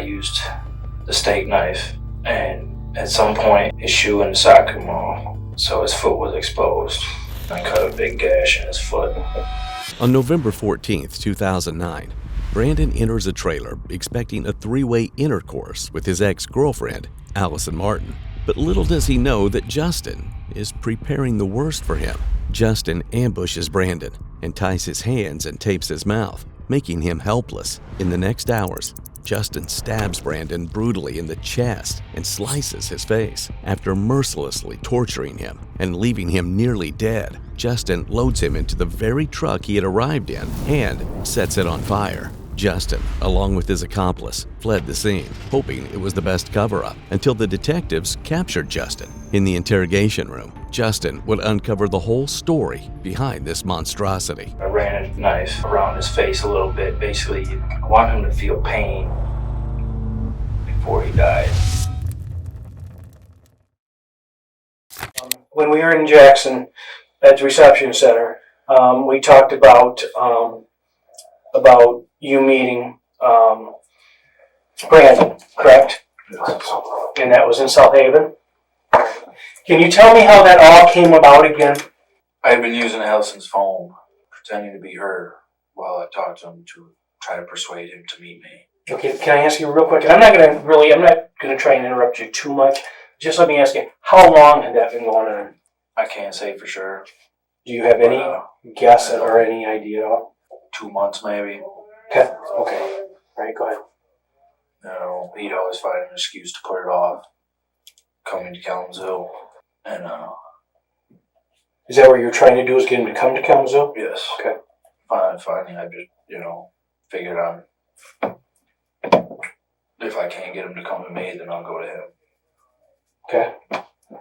used the steak knife, and at some point his shoe and the sock came off, so his foot was exposed. I cut a big gash in his foot. On November 14th, 2009, Brandon enters a trailer expecting a three-way intercourse with his ex-girlfriend, Allison Martin. But little does he know that Justin is preparing the worst for him. Justin ambushes Brandon and ties his hands and tapes his mouth, making him helpless. In the next hours, Justin stabs Brandon brutally in the chest and slices his face. After mercilessly torturing him and leaving him nearly dead, Justin loads him into the very truck he had arrived in and sets it on fire. Justin, along with his accomplice, fled the scene, hoping it was the best cover-up, until the detectives captured Justin. In the interrogation room, Justin would uncover the whole story behind this monstrosity. I ran a knife around his face a little bit. Basically, I want him to feel pain before he died. When we were in Jackson at the reception center, we talked about you meeting Brandon, correct? Yes. And that was in South Haven. Can you tell me how that all came about again? I had been using Allison's phone, pretending to be her, while I talked to him to try to persuade him to meet me. Okay, can I ask you real quick? And I'm not gonna try and interrupt you too much. Just let me ask you, how long had that been going on? I can't say for sure. Do you have any guess or any idea? 2 months maybe. Okay. All right, go ahead. He'd always find an excuse to put it off, coming to Kalamazoo. And, Is that what you're trying to do, is get him to come to Kalamazoo? yes. Okay. Finally, I just, figured if I can't get him to come to me, then I'll go to him. Okay.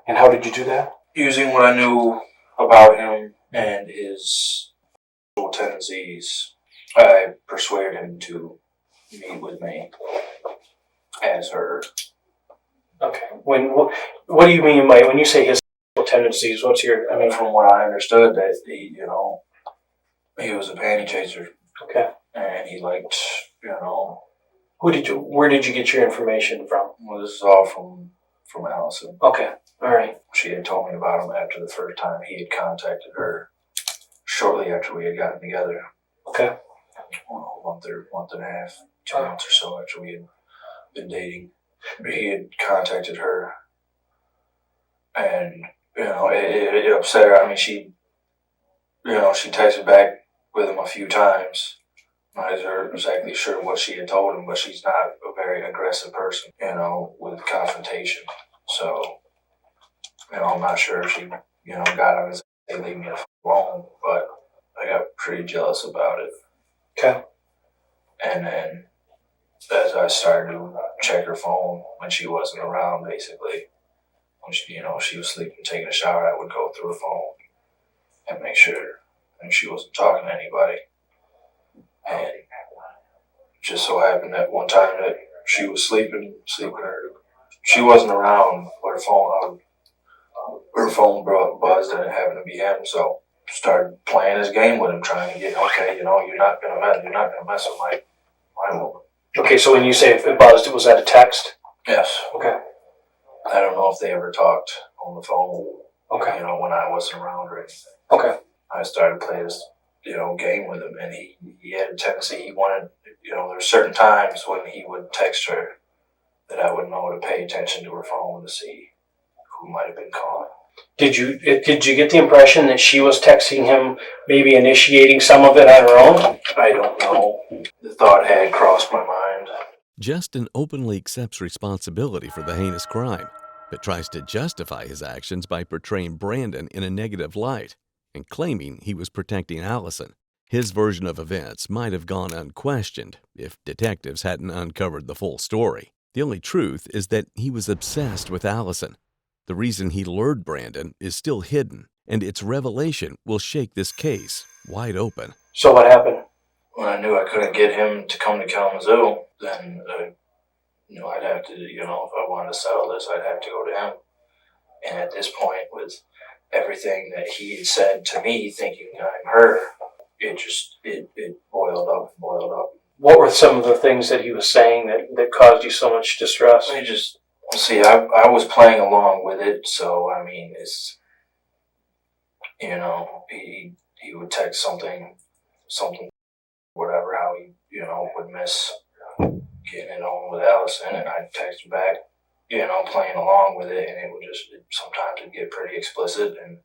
And how did you do that? Using what I knew about him and his tendencies, I persuaded him to meet with me as her. Okay. What do you mean by, when you say his tendencies, what's your, From what I understood, that he was a panty chaser. Okay. And he liked, Where did you get your information from? well, this is all from Allison. Okay. All right. She had told me about him after the first time he had contacted her, shortly after we had gotten together. Okay. A month and a half, 2 months or so after we had been dating. But he had contacted her, and it upset her. She texted back with him a few times. I'm not exactly sure what she had told him, but she's not a very aggressive person, with confrontation. So, I'm not sure if she, got on his head, leave me alone, but I got pretty jealous about it. Okay. And then, as I started to check her phone when she wasn't around, basically, when she was sleeping, taking a shower, I would go through her phone and make sure she wasn't talking to anybody. And it just so happened that one time that she was sleeping, she wasn't around, but her phone buzzed, and it happened to be him. So started playing his game with him, trying to get, you're not gonna mess with my woman. Okay, so when you say if it buzzed, was that a text? Yes. Okay. I don't know if they ever talked on the phone. Okay. When I wasn't around or anything. Okay. I started playing this, game with him, and he had a tendency. He wanted, there's certain times when he would text her that I would know to pay attention to her phone to see who might have been calling. Did you get the impression that she was texting him, maybe initiating some of it on her own? I don't know. The thought had crossed my mind. Justin openly accepts responsibility for the heinous crime, but tries to justify his actions by portraying Brandon in a negative light and claiming he was protecting Allison. His version of events might have gone unquestioned if detectives hadn't uncovered the full story. The only truth is that he was obsessed with Allison. The reason he lured Brandon is still hidden, and its revelation will shake this case wide open. So what happened? When I knew I couldn't get him to come to Kalamazoo, then, I'd have to, if I wanted to settle this, I'd have to go to him. And at this point, with everything that he had said to me, thinking I'm her, it boiled up. What were some of the things that he was saying that caused you so much distress? I just, see, I was playing along with it, so, I mean, it's, he would text something, whatever, how he, would miss getting it on with Allison, and I'd text back, playing along with it, and it would just, sometimes it'd get pretty explicit, and,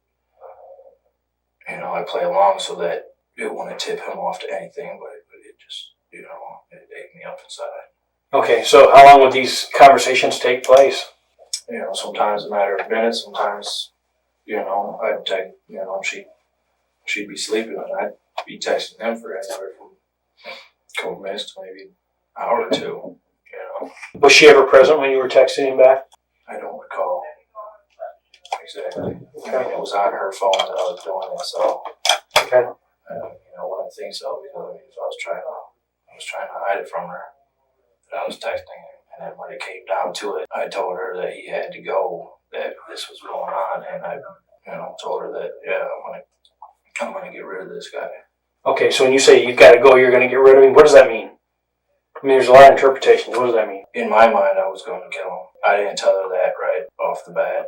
I play along so that it wouldn't tip him off to anything, but it just, it ate me up inside. Okay, so how long would these conversations take place? Sometimes a matter of minutes, sometimes, I'd text, she'd be sleeping, and I'd be texting him for anywhere from a couple minutes to maybe an hour or two, Was she ever present when you were texting him back? I don't recall exactly. I mean, it was on her phone that I was doing it, so. Okay. When I think so, if I was trying to hide it from her, that I was texting her, and then when it came down to it, I told her that he had to go, that this was going on, and I, told her that, yeah, I'm gonna get rid of this guy. Okay, so when you say you gotta go, you're gonna get rid of him, what does that mean? I mean, there's a lot of interpretations. What does that mean? In my mind, I was going to kill him. I didn't tell her that right off the bat.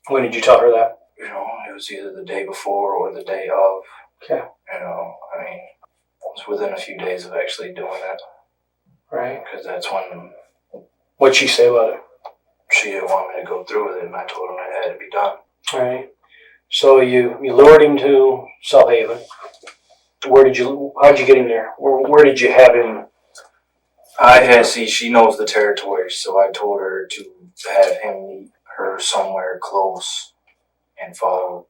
When did you tell her that? It was either the day before or the day of. Okay. I mean, it was within a few days of actually doing it. Right. Because that's when. What'd she say about it? She didn't want me to go through with it, and I told her it had to be done. All right. So you lured him to South Haven. How'd you get him there? Where did you have him? She knows the territory, so I told her to have him meet her somewhere close and follow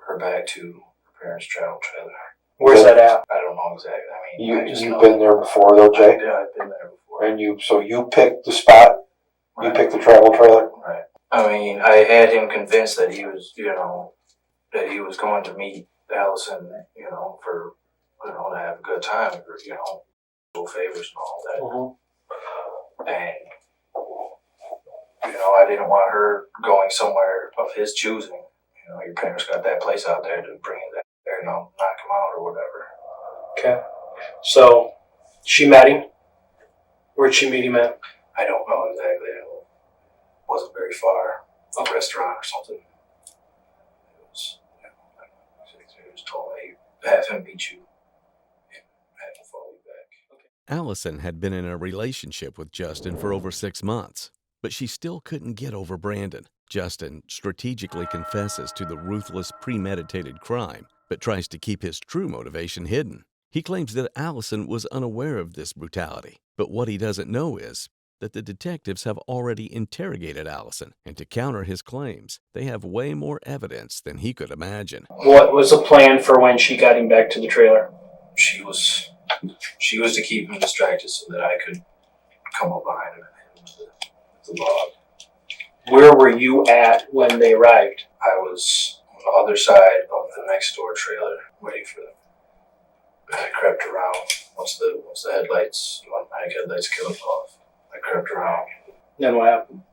her back to her parents' travel trailer. Where's that at? I don't know exactly. I mean, You've been there before though, Jay? Yeah, I've been there before. And you picked the spot? Right. You picked the travel trailer? Right. I mean, I had him convinced that he was, that he was going to meet Allison, for, to have a good time, or, little favors and all that. Mm-hmm. And, I didn't want her going somewhere of his choosing. Your parents got that place out there to bring him there, knock him out or whatever. Okay. So she met him. Where'd she meet him at? I don't know exactly. It wasn't very far. A restaurant or something. It was, it was told me, have him meet you and have him follow you back. Allison had been in a relationship with Justin for over 6 months, but she still couldn't get over Brandon. Justin strategically confesses to the ruthless, premeditated crime, but tries to keep his true motivation hidden. He claims that Allison was unaware of this brutality, but what he doesn't know is that the detectives have already interrogated Allison, and to counter his claims, they have way more evidence than he could imagine. What was the plan for when she got him back to the trailer? She was to keep him distracted so that I could come up behind him and hit him with the log. Where were you at when they arrived? I was on the other side of the next door trailer waiting for them. I crept around once the automatic headlights killed off. I crept around. Then what happened?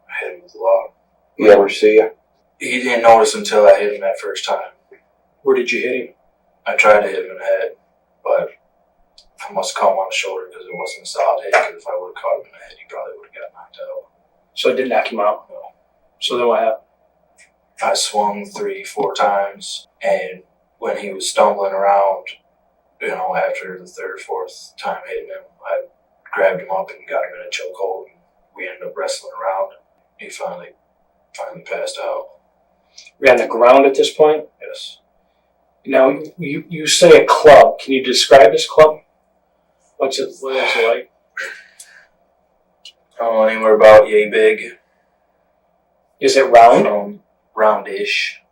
I hit him with the log. He ever see you? He didn't notice until I hit him that first time. Where did you hit him? I tried to hit him in the head, but I must have caught him on the shoulder because it wasn't a solid hit. Because if I would have caught him in the head, he probably would have got knocked out. So it didn't knock him out? No. So then what happened? I swung 3-4 times, and when he was stumbling around, after the third, fourth time hitting him, I grabbed him up and got him in a chokehold, and we ended up wrestling around. He finally passed out. We're on the ground at this point? Yes. Now, you say a club. Can you describe this club? What is it like? Anywhere about yay big. Is it round? Roundish.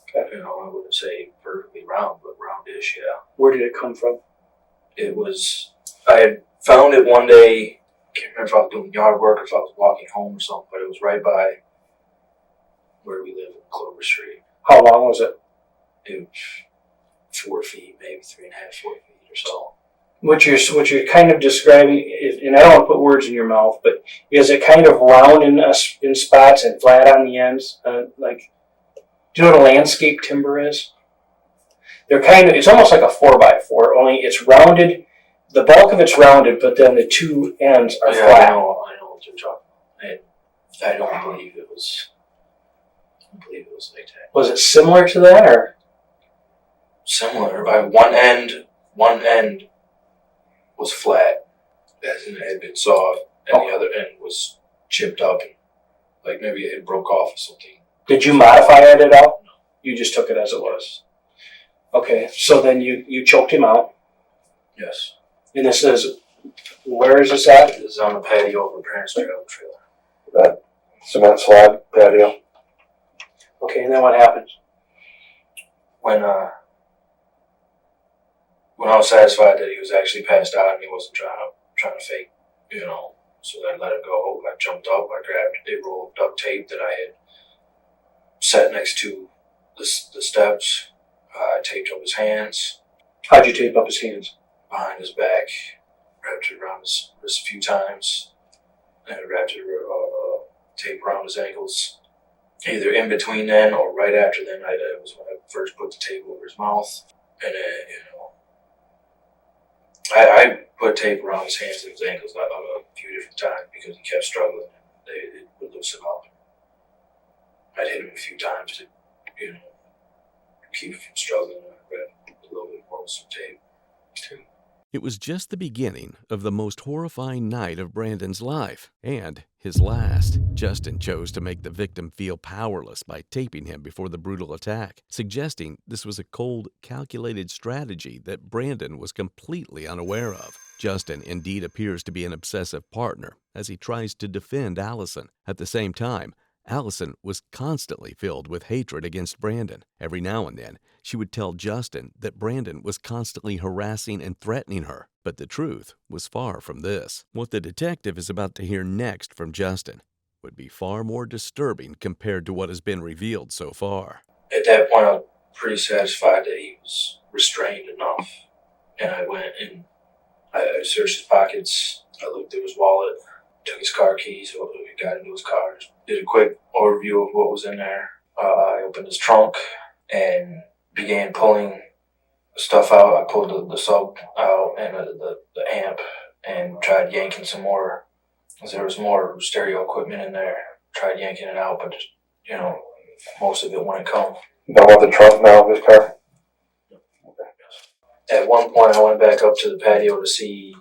Okay. I wouldn't say perfectly round, but roundish, yeah. Where did it come from? I had found it one day, can't remember if I was doing yard work or if I was walking home or something, but it was right by where we live in Clover Street. How long was it? It was 4 feet, maybe 3.5, 4 feet or so. What you're kind of describing, and I don't want to put words in your mouth, but is it kind of round in spots and flat on the ends? Do you know what a landscape timber is? It's almost like a 4x4, only it's rounded the bulk of it's rounded, but then the two ends are Yeah, flat. I know what you're talking about. And I don't believe it was. I don't believe it was like that. Was it similar to that, or? Similar. One end was flat, as in it had been sawed, and the other end was chipped up, and like maybe it broke off or something. Did you modify it at all? No. You just took it as it was. Okay, so then you choked him out. Yes. And this is, where is this at? It was on the patio of her parents' trailer. That cement slab patio. Okay, and then what happens? When I was satisfied that he was actually passed out and he wasn't trying to fake, so I let it go. I jumped up, I grabbed a roll of duct tape that I had set next to the steps. I taped up his hands How'd you tape up his hands? behind his back, wrapped it around his wrist a few times, and I wrapped tape around his ankles. Either in between then or right after then, it was when I first put the tape over his mouth. And I put tape around his hands and his ankles a few different times because he kept struggling. It would loosen up. I'd hit him a few times to, keep him from struggling. I read a little bit more with some tape. It was just the beginning of the most horrifying night of Brandon's life, and his last. Justin chose to make the victim feel powerless by taping him before the brutal attack, suggesting this was a cold, calculated strategy that Brandon was completely unaware of. Justin indeed appears to be an obsessive partner as he tries to defend Allison. At the same time, Allison was constantly filled with hatred against Brandon. Every now and then, she would tell Justin that Brandon was constantly harassing and threatening her, but the truth was far from this. What the detective is about to hear next from Justin would be far more disturbing compared to what has been revealed so far. At that point, I was pretty satisfied that he was restrained enough, and I went and I searched his pockets. I looked through his wallet, took his car keys, got into his car, did a quick overview of what was in there. I opened his trunk and began pulling stuff out. I pulled the sub out and the amp and tried yanking some more, because there was more stereo equipment in there. Tried yanking it out, but just, most of it wouldn't come. You don't want the trunk now of his car? At one point, I went back up to the patio to see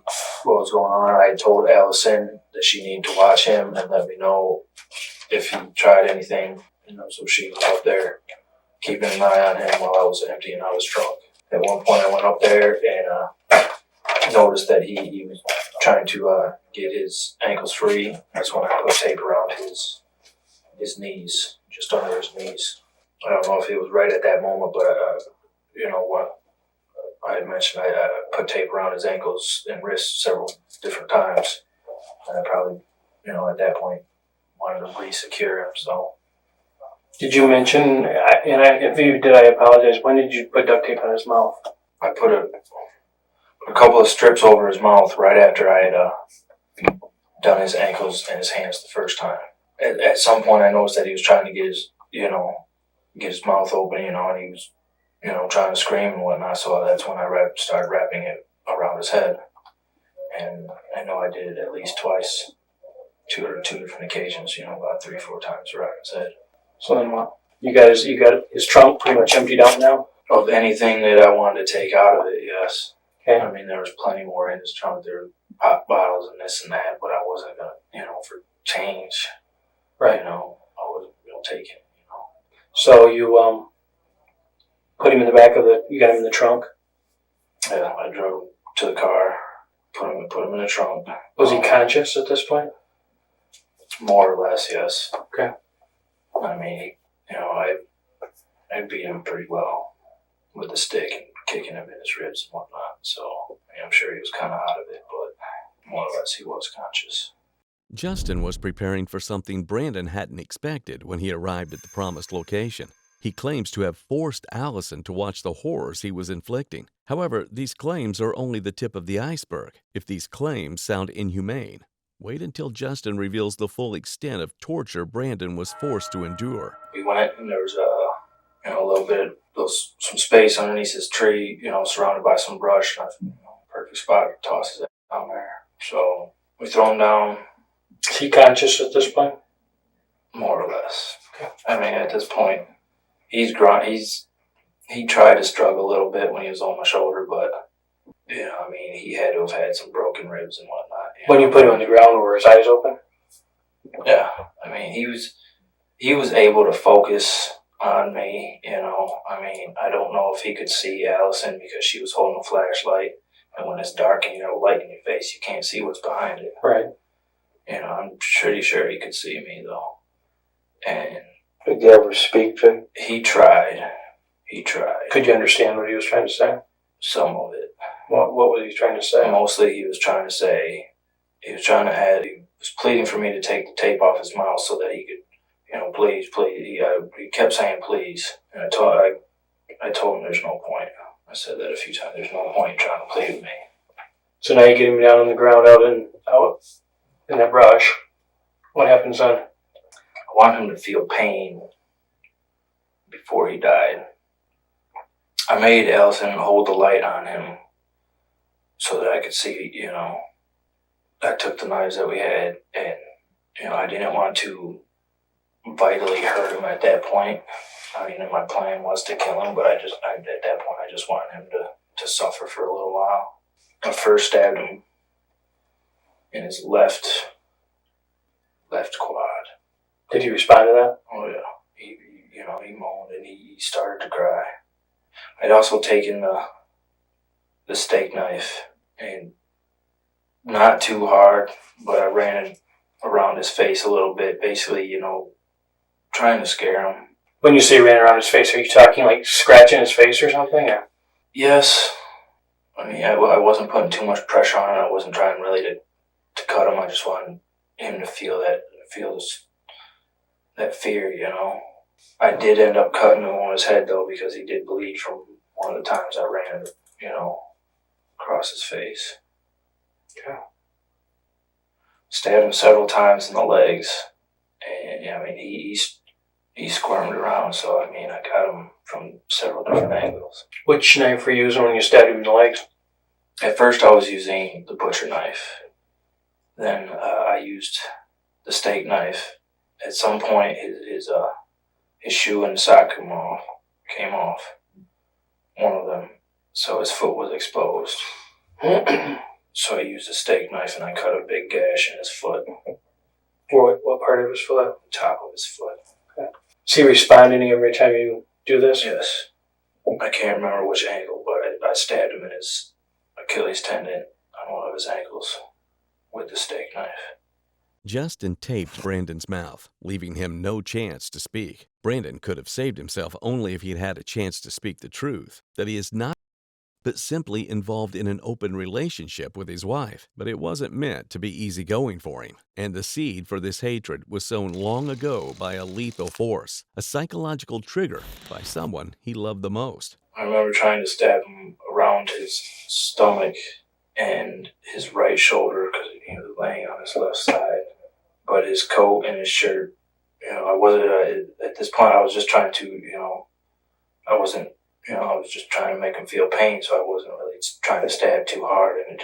what was going on. I had told Allison that she needed to watch him and let me know if he tried anything, so she was up there keeping an eye on him while I was emptying out his trunk. At one point, I went up there and noticed that he was trying to get his ankles free. That's when I put tape around his knees, just under his knees. I don't know if it was right at that moment, but what I had mentioned, I put tape around his ankles and wrists several different times, and I probably, at that point, wanted to re-secure him. So, Did you mention, if you did, I apologize, when did you put duct tape on his mouth? I put a couple of strips over his mouth right after I had done his ankles and his hands the first time. At some point, I noticed that he was trying to get his mouth open, and he was, trying to scream and whatnot. So that's when I started wrapping it around his head. And I know I did it at least twice, two different occasions, about 3-4 times around his head. So then what? You got his trunk pretty much emptied out now? Of anything that I wanted to take out of it, yes. Okay. I mean, there was plenty more in his trunk. There were pop bottles and this and that, but I wasn't going to, for change. Right. I wasn't going to take it, So you put him in the back of you got him in the trunk? Yeah, I drove to the car, put him in the trunk. Was he conscious at this point? More or less, yes. Okay. I mean, I beat him pretty well with the stick and kicking him in his ribs and whatnot. So I'm sure he was kind of out of it, but more or less he was conscious. Justin was preparing for something Brandon hadn't expected when he arrived at the promised location. He claims to have forced Allison to watch the horrors he was inflicting. However, these claims are only the tip of the iceberg. If these claims sound inhumane, wait until Justin reveals the full extent of torture Brandon was forced to endure. We went and there was a little bit of some space underneath his tree, surrounded by some brush. And I perfect spot to toss his ass down there. So we throw him down. Is he conscious at this point? More or less. Okay. I mean, at this point, he tried to struggle a little bit when he was on my shoulder, but I mean, he had to have had some broken ribs and whatnot. When you put him on the ground, were his eyes open? Yeah, I mean, he was able to focus on me. I mean, I don't know if he could see Allison because she was holding a flashlight, and when it's dark and you have light in your face, you can't see what's behind it. Right. I'm pretty sure he could see me though. And did you ever speak to him? He tried. Could you understand what he was trying to say? Some of it. What was he trying to say? Mostly he was trying to pleading for me to take the tape off his mouth so that he could, please. He kept saying please. And I told him there's no point. I said that a few times. There's no point in trying to plead with me. So now you get him down on the ground out in that brush. What happens then? I want him to feel pain before he died. I made Allison hold the light on him so that I could see, I took the knives that we had and, I didn't want to vitally hurt him at that point. I mean, my plan was to kill him, but at that point, I just wanted him to suffer for a little while. I first stabbed him in his left quad. Did he respond to that? Oh yeah, he moaned and he started to cry. I'd also taken the steak knife and not too hard, but I ran it around his face a little bit, basically, trying to scare him. When you say ran around his face, are you talking like scratching his face or something? Or? Yes. I mean, I wasn't putting too much pressure on him. I wasn't trying really to cut him. I just wanted him to feel that fear, I did end up cutting him on his head, though, because he did bleed from one of the times I ran, across his face. Okay. Stabbed him several times in the legs. And, I mean, he squirmed around, so, I mean, I got him from several different angles. Which knife were you using when you stabbed him in the legs? At first, I was using the butcher knife. Then I used the steak knife. At some point, his shoe and sock came off, one of them, so his foot was exposed. So I used a steak knife and I cut a big gash in his foot. What part of his foot? The top of his foot. Okay. Is he responding every time you do this? Yes. I can't remember which angle, but I stabbed him in his Achilles tendon on one of his ankles with the steak knife. Justin taped Brandon's mouth, leaving him no chance to speak. Brandon could have saved himself only if he'd had a chance to speak the truth, that he is not, but simply involved in an open relationship with his wife. But it wasn't meant to be easygoing for him, and the seed for this hatred was sown long ago by a lethal force, a psychological trigger by someone he loved the most. I remember trying to stab him around his stomach and his right shoulder because he was laying on his left side. But his coat and his shirt, I wasn't, at this point I was just trying to, I was just trying to make him feel pain, so I wasn't really trying to stab too hard, and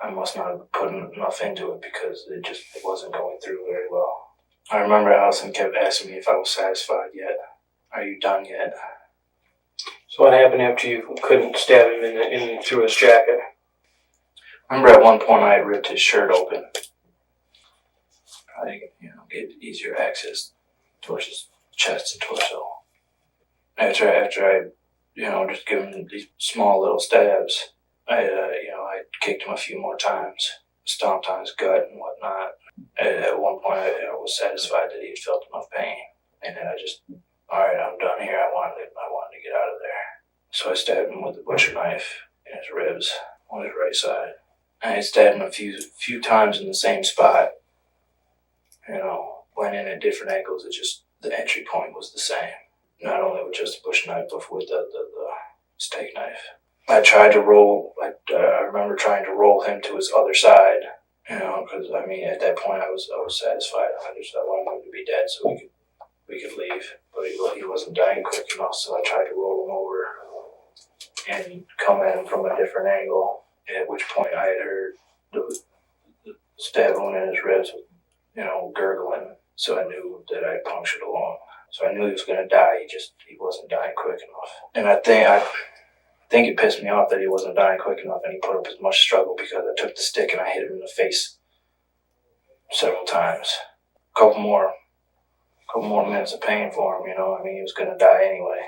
I must not have put enough into it because it wasn't going through very well. I remember Allison kept asking me if I was satisfied yet. Are you done yet? So what happened after you couldn't stab him in through his jacket? I remember at one point I had ripped his shirt open. I gave easier access towards his chest and torso. After I, just give him these small little stabs, I kicked him a few more times, stomped on his gut and whatnot. At one point, I was satisfied that he had felt enough pain, and then all right, I'm done here. I wanted to get out of there. So I stabbed him with the butcher knife in his ribs on his right side. I stabbed him a few times in the same spot. Went in at different angles. The entry point was the same. Not only with just the butcher knife, but with the steak knife. I remember trying to roll him to his other side, because at that point I was satisfied. I wanted him to be dead so we could leave. But he wasn't dying quick enough, so I tried to roll him over and come at him from a different angle, at which point I had heard the stab wound in his ribs, gurgling, so I knew that I punctured a lung. So I knew he was going to die, he wasn't dying quick enough. And I think it pissed me off that he wasn't dying quick enough, and he put up as much struggle because I took the stick and I hit him in the face several times. A couple more minutes of pain for him, he was going to die anyway.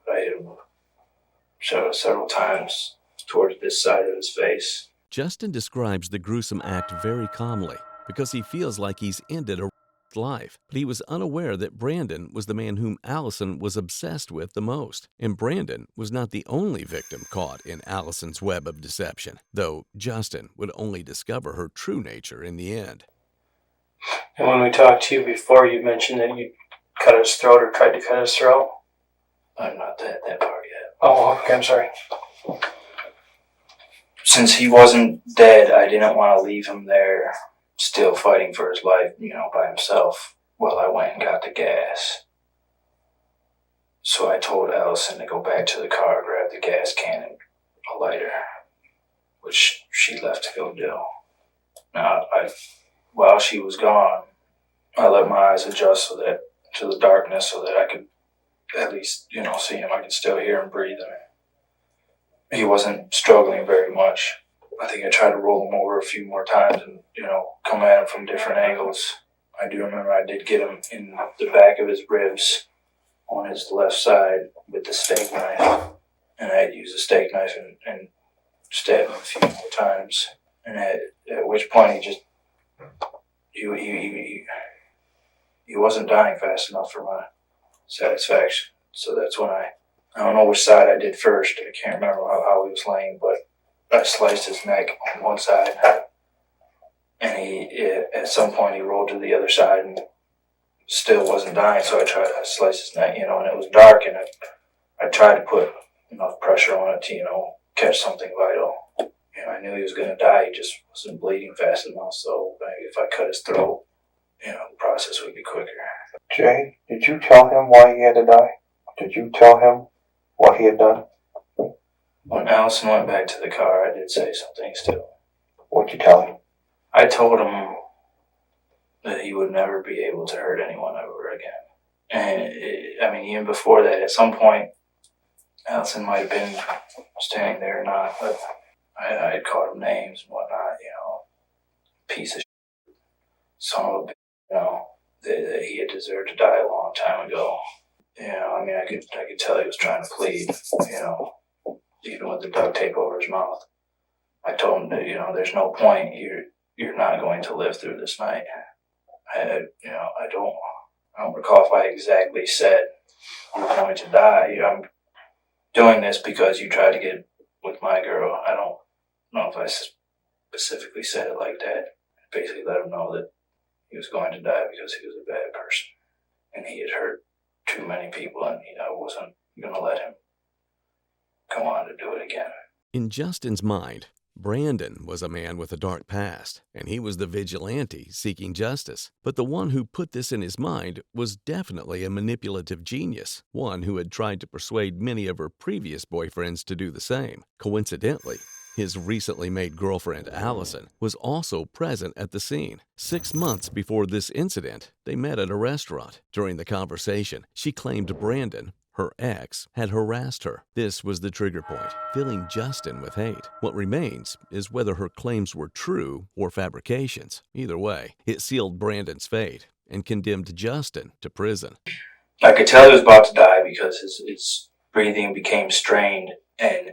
But I hit him several times towards this side of his face. Justin describes the gruesome act very calmly because he feels like he's ended a life, but he was unaware that Brandon was the man whom Allison was obsessed with the most. And Brandon was not the only victim caught in Allison's web of deception, though Justin would only discover her true nature in the end. And when we talked to you before, you mentioned that you cut his throat or tried to cut his throat. I'm not that part yet. Oh, okay, I'm sorry. Since he wasn't dead, I didn't want to leave him there still fighting for his life, by himself while I went and got the gas. So I told Allison to go back to the car, grab the gas can and a lighter, which she left to go do. Now, while she was gone, I let my eyes adjust to the darkness so that I could at least, see him. I could still hear him breathing. He wasn't struggling very much. I think I tried to roll him over a few more times and, come at him from different angles. I do remember I did get him in the back of his ribs on his left side with the steak knife. And I had used the steak knife and stabbed him a few more times. And at which point he wasn't dying fast enough for my satisfaction. So that's when I don't know which side I did first. I can't remember how he was laying, but I sliced his neck on one side, and at some point he rolled to the other side and still wasn't dying. So I tried to slice his neck, and it was dark, and I tried to put enough pressure on it to, catch something vital. I knew he was going to die. He just wasn't bleeding fast enough. So if I cut his throat, the process would be quicker. Jay, did you tell him why he had to die? Did you tell him what he had done? When Allison went back to the car, I did say something still. What'd you tell him? I told him that he would never be able to hurt anyone ever again. And even before that, at some point, Allison might have been standing there or not, but I had called him names and whatnot, piece of shit, son of a bitch, that he had deserved to die a long time ago. I could tell he was trying to plead, even with the duct tape over his mouth. I told him that, there's no point. You're not going to live through this night. I don't recall if I exactly said you're going to die. I'm doing this because you tried to get with my girl. I don't know if I specifically said it like that. I basically let him know that he was going to die because he was a bad person. And he had hurt too many people, and I wasn't going to let him go on to do it again. In Justin's mind, Brandon was a man with a dark past, and he was the vigilante seeking justice. But the one who put this in his mind was definitely a manipulative genius, one who had tried to persuade many of her previous boyfriends to do the same. Coincidentally, his recently made girlfriend, Allison, was also present at the scene. 6 months before this incident, they met at a restaurant. During the conversation, she claimed Brandon, her ex, had harassed her. This was the trigger point, filling Justin with hate. What remains is whether her claims were true or fabrications. Either way, it sealed Brandon's fate and condemned Justin to prison. I could tell he was about to die because his breathing became strained and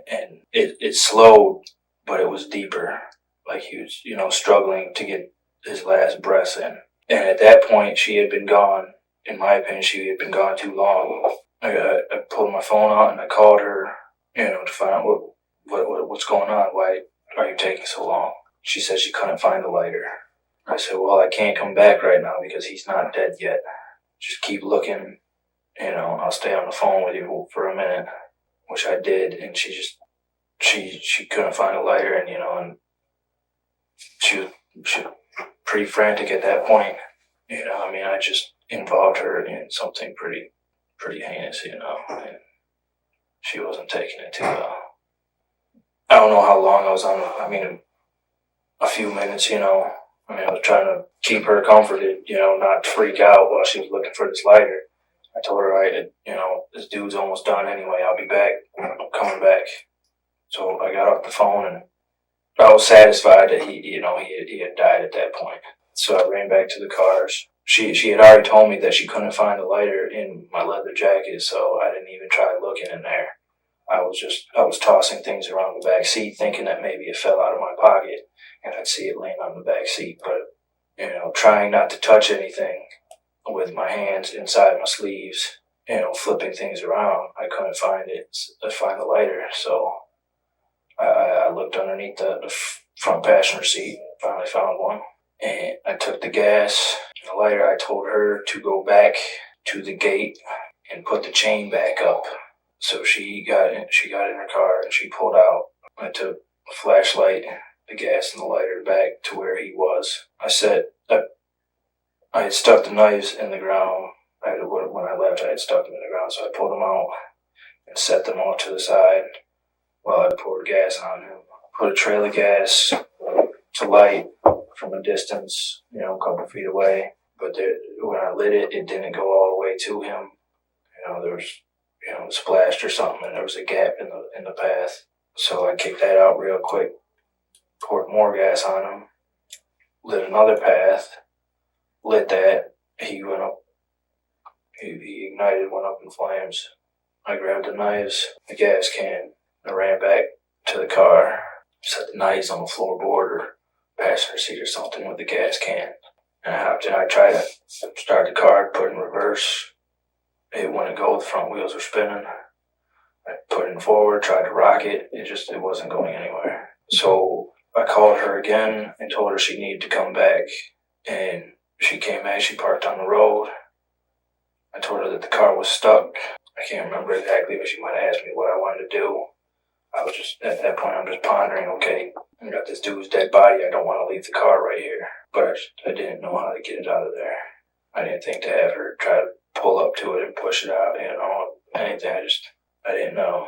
it slowed, but it was deeper. Like he was, struggling to get his last breaths in. And at that point, she had been gone. In my opinion, she had been gone too long. I pulled my phone out and I called her, to find out what's going on. Why are you taking so long? She said she couldn't find the lighter. I said, well, I can't come back right now because he's not dead yet. Just keep looking, I'll stay on the phone with you for a minute, which I did. And she couldn't find a lighter, and she was pretty frantic at that point. I just involved her in something pretty heinous, and she wasn't taking it too well. I don't know how long I was on. I mean, a few minutes, I was trying to keep her comforted, not freak out while she was looking for this lighter. I told her, this dude's almost done anyway. I'll be back. I'm coming back. So I got off the phone and I was satisfied that he had died at that point. So I ran back to the cars. She had already told me that she couldn't find the lighter in my leather jacket, so I didn't even try looking in there. I was tossing things around the back seat, thinking that maybe it fell out of my pocket and I'd see it laying on the back seat, but trying not to touch anything with my hands inside my sleeves, flipping things around, I couldn't find it. I find the lighter, so I looked underneath the front passenger seat, finally found one, and I took the gas and the lighter. I told her to go back to the gate and put the chain back up. So she got in her car and she pulled out. I took a flashlight, the gas, and the lighter back to where he was. I had stuck the knives in the ground. When I left, I had stuck them in the ground, so I pulled them out and set them off to the side while I poured gas on him. Put a trail of gas to light from a distance, a couple feet away. But when I lit it, it didn't go all the way to him. There was, splashed or something, and there was a gap in the path. So I kicked that out real quick, poured more gas on him, lit another path, lit that. He went up. He ignited, went up in flames. I grabbed the knives, the gas can, and ran back to the car. Set the knives on the floorboard or passenger seat or something with the gas can. And I hopped in. I tried to start the car, put it in reverse. It wouldn't go. The front wheels were spinning. I put it forward, tried to rock it. It wasn't going anywhere. So I called her again and told her she needed to come back. And she came back. She parked on the road. I told her that the car was stuck. I can't remember exactly, but she might have asked me what I wanted to do. I was just, at that point, I'm just pondering, okay, I got this dude's dead body. I don't want to leave the car right here. But I didn't know how to get it out of there. I didn't think to have her try to pull up to it and push it out, anything. I didn't know.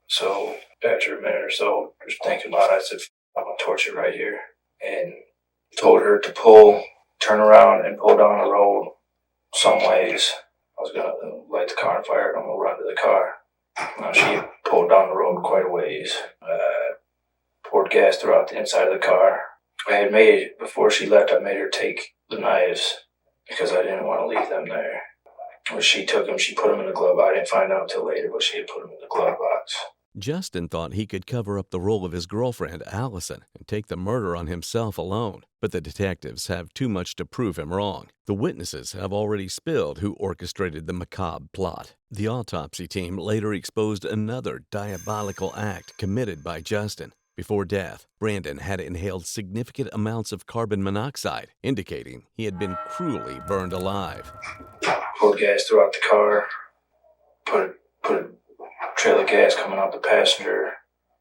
So after a minute or so, just thinking about it, I said, I'm going to torch it right here. And told her to turn around and pull down the road some ways. I was going to light the car on fire and I'm going to run to the car. Now she pulled down the road quite a ways. Poured gas throughout the inside of the car. Before she left, I made her take the knives because I didn't want to leave them there. When she took them, she put them in the glove box. I didn't find out until later, but she had put them in the glove box. Justin thought he could cover up the role of his girlfriend, Allison, and take the murder on himself alone. But the detectives have too much to prove him wrong. The witnesses have already spilled who orchestrated the macabre plot. The autopsy team later exposed another diabolical act committed by Justin. Before death, Brandon had inhaled significant amounts of carbon monoxide, indicating he had been cruelly burned alive. Poured gas throughout the car, put a trail of gas coming out the passenger,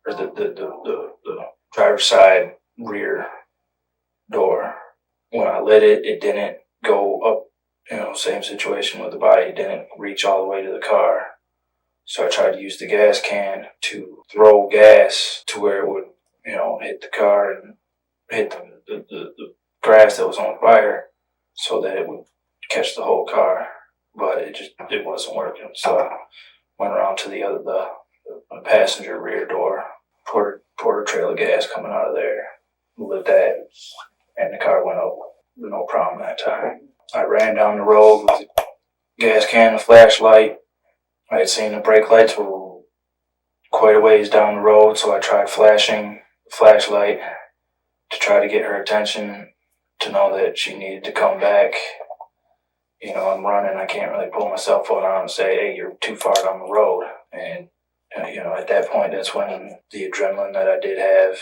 or the driver's side rear door. When I lit it, it didn't go up, same situation with the body, it didn't reach all the way to the car. So I tried to use the gas can to throw gas to where it would, hit the car and hit the grass that was on fire so that it would catch the whole car. But it wasn't working. So I went around to the passenger rear door, poured a trail of gas coming out of there, lit that, and the car went up with no problem that time. I ran down the road with the gas can and flashlight. I had seen the brake lights were quite a ways down the road, so I tried flashing the flashlight to try to get her attention, to know that she needed to come back. I'm running, I can't really pull my cell phone out and say, hey, you're too far down the road. And, at that point, that's when the adrenaline that I did have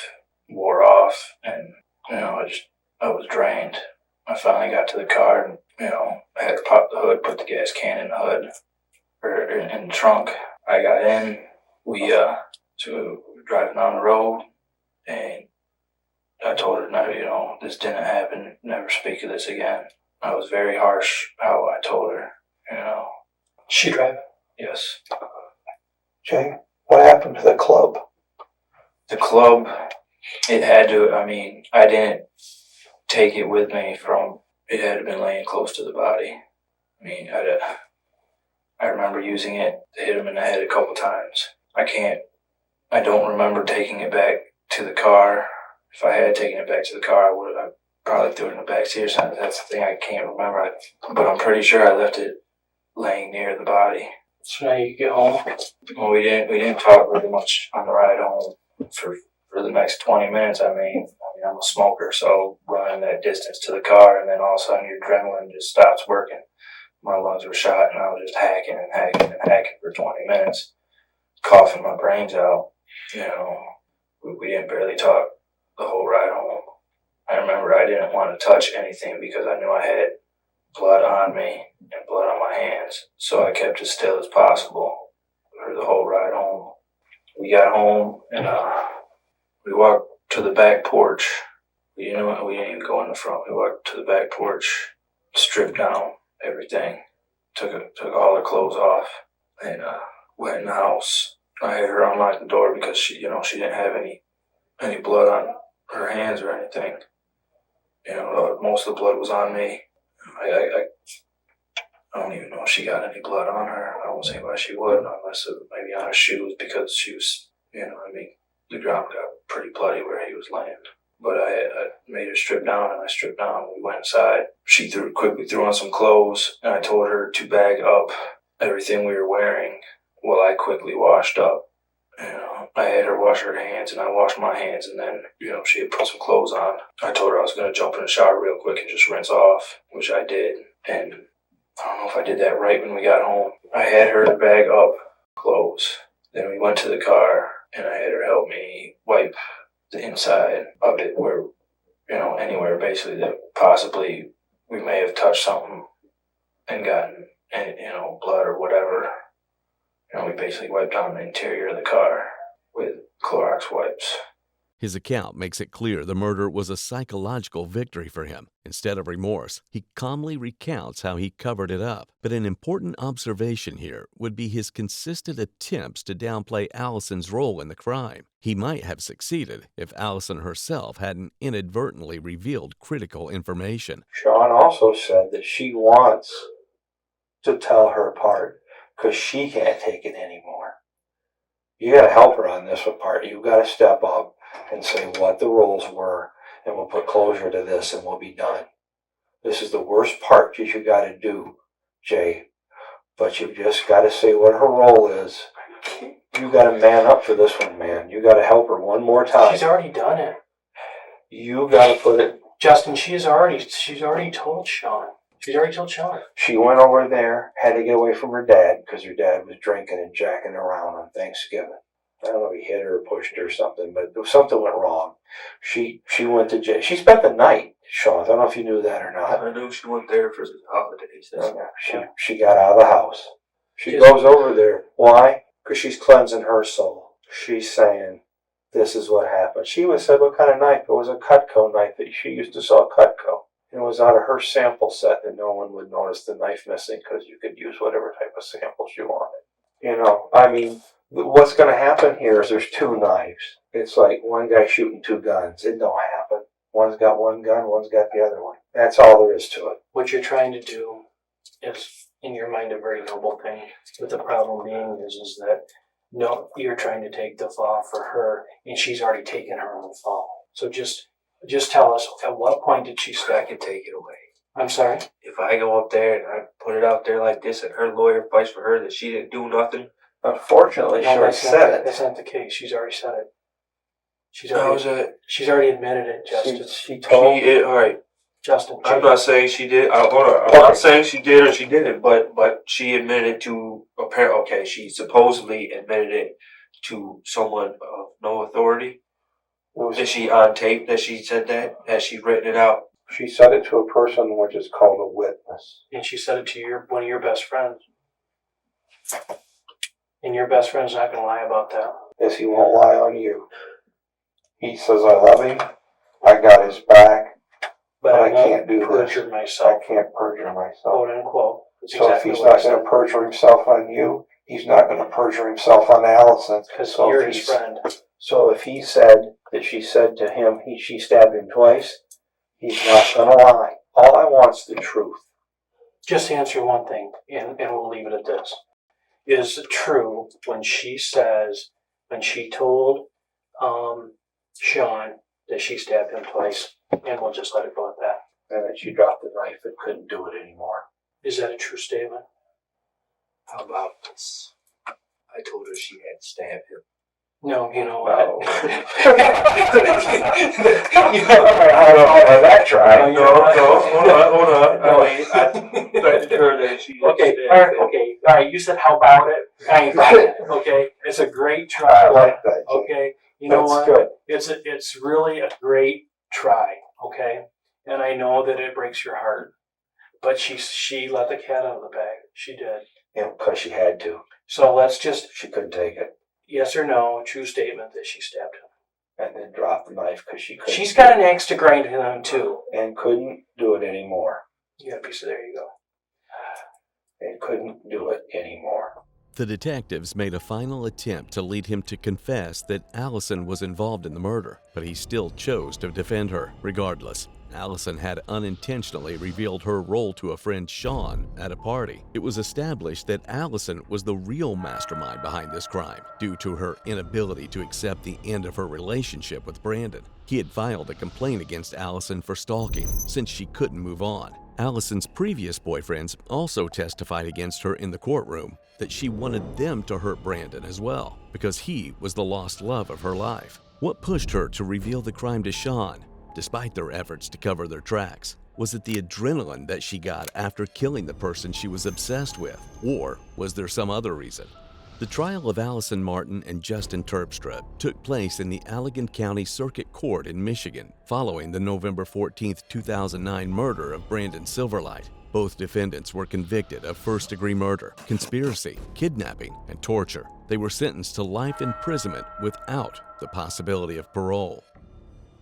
wore off, and, I was drained. I finally got to the car and, I had to pop the hood, put the gas can in the hood, or in the trunk. I got in, we were driving down the road, and I told her, no, this didn't happen, never speak of this again. I was very harsh how I told her, She driving? Yes. Jay, what happened to the club? The club, it had to, I didn't take it with me from, it had to been laying close to the body. I remember using it to hit him in the head a couple times. I don't remember taking it back to the car. If I had taken it back to the car, I probably threw it in the backseat or something. That's the thing I can't remember. But I'm pretty sure I left it laying near the body. So now you get home. Well, we didn't talk really much on the ride home for the next 20 minutes. I'm a smoker, so running that distance to the car, and then all of a sudden your adrenaline just stops working. My lungs were shot, and I was just hacking and hacking and hacking for 20 minutes, coughing my brains out. We didn't barely talk the whole ride home. I remember I didn't want to touch anything because I knew I had blood on me and blood on my hands, so I kept as still as possible for the whole ride home. We got home and we walked to the back porch. We didn't even go in the front. We walked to the back porch, stripped down everything, took all her clothes off, and went in the house. I had her unlock the door because she didn't have any blood on her hands or anything. Most of the blood was on me. I don't even know if she got any blood on her. I don't see why she would, unless it maybe on her shoes, because she was, the ground got pretty bloody where he was laying. But I made her strip down, and I stripped down. We went inside. She quickly threw on some clothes, and I told her to bag up everything we were wearing while I quickly washed up. I had her wash her hands, and I washed my hands, and then, she had put some clothes on. I told her I was going to jump in the shower real quick and just rinse off, which I did. And I don't know if I did that right when we got home. I had her bag up clothes. Then we went to the car, and I had her help me wipe the inside of it where, anywhere basically that possibly we may have touched something and gotten, blood or whatever. We basically wiped down the interior of the car with Clorox wipes. His account makes it clear the murder was a psychological victory for him. Instead of remorse, he calmly recounts how he covered it up. But an important observation here would be his consistent attempts to downplay Allison's role in the crime. He might have succeeded if Allison herself hadn't inadvertently revealed critical information. Sean also said that she wants to tell her part because she can't take it anymore. You got to help her on this part. You got to step up and say what the roles were, and we'll put closure to this, and we'll be done. This is the worst part you got to do, Jay. But you just got to say what her role is. You got to man up for this one, man. You got to help her one more time. She's already done it. You got to put it. Justin, she's already told Sean. She's already told Sean. She went over there, had to get away from her dad because her dad was drinking and jacking around on Thanksgiving. I don't know if he hit her or pushed her or something, but something went wrong. She went to jail. She spent the night, Sean. I don't know if you knew that or not. I knew she went there for the holidays. She got out of the house. She goes over there. Why? Because she's cleansing her soul. She's saying, this is what happened. She even said what kind of knife. It was a Cutco knife that she used to sell Cutco. It was out of her sample set that no one would notice the knife missing because you could use whatever type of samples you wanted. What's going to happen here is there's two knives. It's like one guy shooting two guns. It don't happen. One's got one gun, one's got the other one. That's all there is to it. What you're trying to do is, in your mind, a very noble thing. But the problem being is that no, you're trying to take the fall for her, and she's already taken her own fall. So just tell us, at what point did she start? I can take it away. I'm sorry? If I go up there and I put it out there like this and her lawyer fights for her that she didn't do nothing. Unfortunately, she already said it. That's not the case. She's already said it. She's She's already admitted it, Justin. She told. All right. Justin. I'm not saying she did. Hold on. I'm not saying she did or she didn't, but she admitted to she supposedly admitted it to someone of no authority. Is she on tape that she said that? Has she written it out? She said it to a person which is called a witness. And she said it to one of your best friends. And your best friend's not going to lie about that. Yes, he won't lie on you. He says, I love him. I got his back. But I can't do perjure this. myself. I can't perjure myself. Quote unquote. So if he's not going to perjure himself on you, he's not going to perjure himself on Allison. Because So you're if his he's- friend. So if he said that she said to him she stabbed him twice, he's not going to lie. All I want's the truth. Just answer one thing, and we'll leave it at this. Is it true when she told Sean that she stabbed him twice, and we'll just let it go at that. And that she dropped the knife and couldn't do it anymore. Is that a true statement? How about this? I told her she had to stab him. No, you know No. what? I don't know that try. hold on. Okay, Okay, all right. You said how about it? I ain't about it. Okay, it's a great I try. like that. Jim. Okay, you know That's what? good. It's really a great try. Okay, and I know that it breaks your heart, but she let the cat out of the bag. She did. Yeah, because she had to. So let's just She couldn't take it. yes or no, true statement that she stabbed him. And then dropped the knife because she couldn't. She's got an axe to grind to them too. And couldn't do it anymore. You got a piece of there you go. And couldn't do it anymore. The detectives made a final attempt to lead him to confess that Allison was involved in the murder, but he still chose to defend her regardless. Allison had unintentionally revealed her role to a friend, Sean, at a party. It was established that Allison was the real mastermind behind this crime due to her inability to accept the end of her relationship with Brandon. He had filed a complaint against Allison for stalking since she couldn't move on. Allison's previous boyfriends also testified against her in the courtroom that she wanted them to hurt Brandon as well because he was the lost love of her life. What pushed her to reveal the crime to Sean, despite their efforts to cover their tracks? Was it the adrenaline that she got after killing the person she was obsessed with? Or was there some other reason? The trial of Allison Martin and Justin Terpstra took place in the Allegan County Circuit Court in Michigan following the November 14, 2009 murder of Brandon Silverlight. Both defendants were convicted of first-degree murder, conspiracy, kidnapping, and torture. They were sentenced to life imprisonment without the possibility of parole.